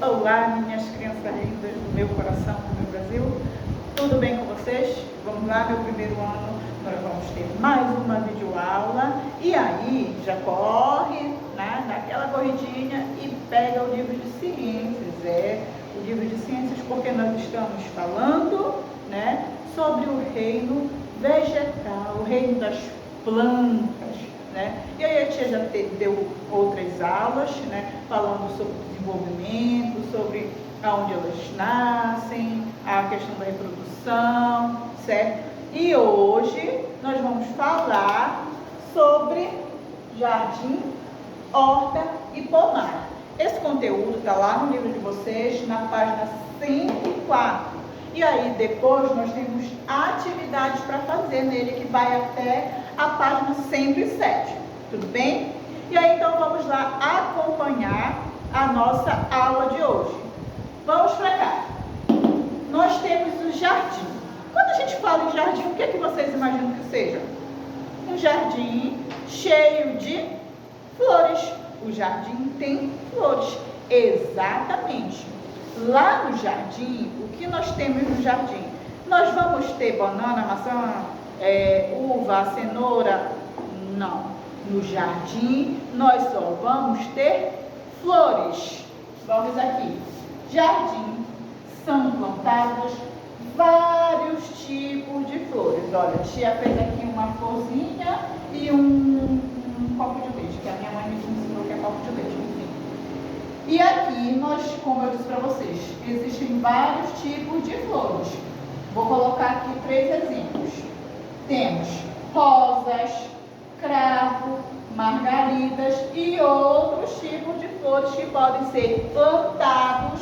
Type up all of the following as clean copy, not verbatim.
Olá, minhas crianças lindas do meu coração, do meu Brasil. Tudo bem com vocês? Vamos lá, meu primeiro ano, nós vamos ter mais uma videoaula. E aí, já corre, né, naquela corridinha e pega o livro de ciências. O livro de ciências, porque nós estamos falando, né, sobre o reino vegetal, o reino das plantas, né? E aí a tia já deu outras aulas, né, falando sobre desenvolvimento, sobre aonde elas nascem, a questão da reprodução, certo? E hoje nós vamos falar sobre jardim, horta e pomar. Esse conteúdo está lá no livro de vocês, na página 104. E aí depois nós temos atividades para fazer nele, que vai até a página 107. Tudo bem? E aí então vamos lá acompanhar a nossa aula de hoje. Vamos para cá. Nós temos o jardim. Quando a gente fala em jardim, o que é que vocês imaginam que seja? Um jardim cheio de flores. O jardim tem flores. Exatamente. Lá no jardim, o que nós temos no jardim? Nós vamos ter banana, maçã, uva, cenoura? Não. No jardim, nós só vamos ter flores. Vamos aqui. Jardim, são plantados vários tipos de flores. Olha, a tia fez aqui uma florzinha e um copo de leite, que a minha mãe me ensinou que é copo de leite, enfim. E aqui nós, como eu disse para vocês, existem vários tipos de flores. Vou colocar aqui 3 exemplos. Temos rosas, cravo, margaridas e outros tipos de flores que podem ser plantados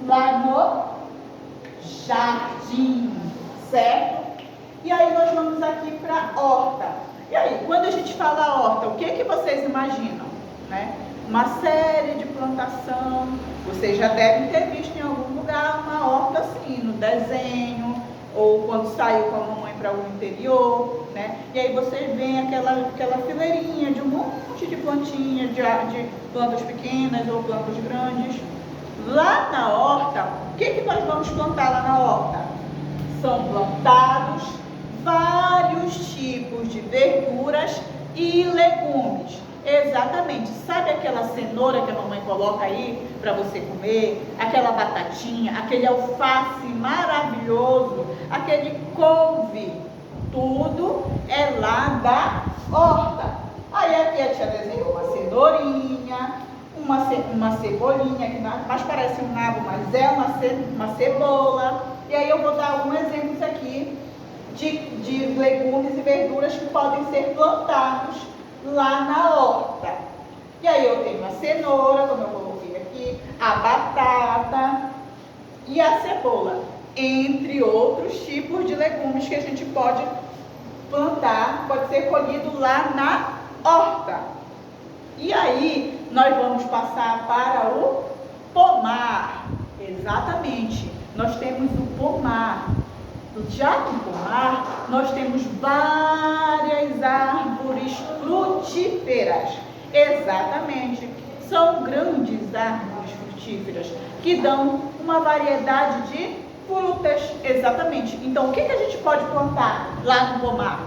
lá no jardim, certo? E aí nós vamos aqui para a horta. E aí, quando a gente fala horta, o que vocês imaginam, né? Uma série de plantação. Vocês já devem ter visto em algum lugar uma horta assim, no desenho, ou quando saiu com a mamãe para o interior, né? E aí vocês veem aquela fileirinha de um monte de plantinhas, de plantas pequenas ou plantas grandes. Lá na horta, o que nós vamos plantar lá na horta? São plantados vários tipos de verduras e legumes. Exatamente. Sabe aquela cenoura que a mamãe coloca aí para você comer? Aquela batatinha, aquele alface maravilhoso, aquele couve. Tudo é lá da horta. Aí aqui a tia desenhou uma cenourinha, uma cebolinha, que mais parece um nabo, mas é uma cebola. E aí eu vou dar alguns exemplos aqui de legumes e verduras que podem ser plantados lá na horta. E aí eu tenho a cenoura, como eu coloquei aqui, a batata e a cebola, entre outros tipos de legumes que a gente pode plantar, pode ser colhido lá na horta. E aí nós vamos passar para o pomar. Exatamente, nós temos o pomar. Já no pomar, nós temos várias árvores frutíferas. Exatamente, são grandes árvores frutíferas que dão uma variedade de frutas. Exatamente. Então, o que a gente pode plantar lá no pomar?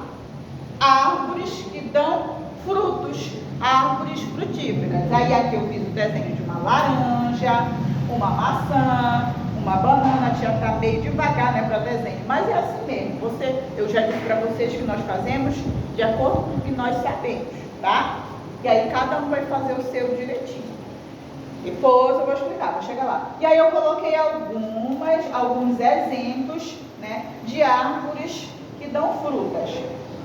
Árvores que dão frutos, árvores frutíferas. Aí aqui eu fiz o desenho de uma laranja, uma maçã, uma banana. A tia está meio devagar, né, para desenho, mas é assim mesmo. Eu já disse para vocês que nós fazemos de acordo com o que nós sabemos, tá? E aí cada um vai fazer o seu direitinho. Depois eu vou explicar, vou chegar lá. E aí eu coloquei alguns exemplos, né, de árvores que dão frutas.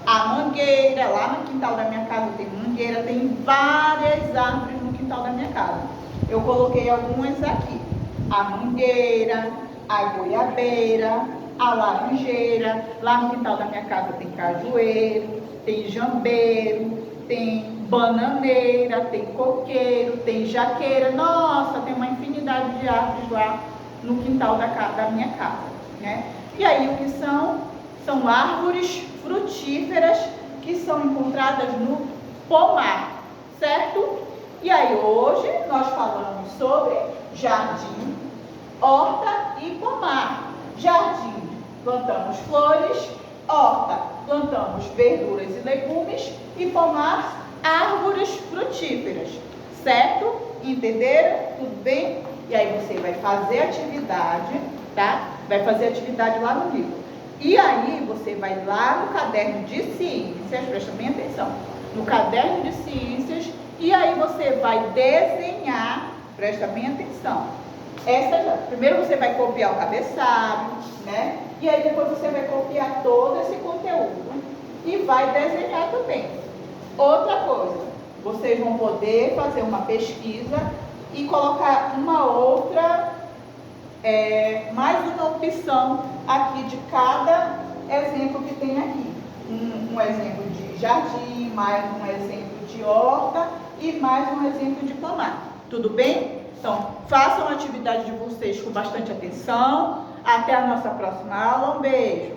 A mangueira, lá no quintal da minha casa tem mangueira, tem várias árvores no quintal da minha casa. Eu coloquei algumas aqui. A mangueira, a goiabeira, a laranjeira. Lá no quintal da minha casa tem cajueiro, tem jambeiro, tem bananeira, tem coqueiro, tem jaqueira. Nossa, tem uma infinidade de árvores lá no quintal da minha casa, né? E aí o que são? São árvores frutíferas que são encontradas no pomar, certo? E aí hoje nós falamos sobre jardim, horta e pomar. Jardim, plantamos flores, horta, plantamos verduras e legumes e pomar, árvores frutíferas. Certo? Entenderam? Tudo bem? E aí você vai fazer atividade, tá? Vai fazer atividade lá no livro. E aí você vai lá no caderno de ciências, presta bem atenção, no caderno de ciências, e aí você vai desenhar, presta bem atenção. Primeiro você vai copiar o cabeçalho, né? E aí depois você vai copiar todo esse conteúdo e vai desenhar também. Outra coisa, vocês vão poder fazer uma pesquisa e colocar uma outra, mais uma opção aqui de cada exemplo que tem aqui. Um exemplo de jardim, mais um exemplo de horta e mais um exemplo de pomar. Tudo bem? Então, façam a atividade de vocês com bastante atenção. Até a nossa próxima aula. Um beijo!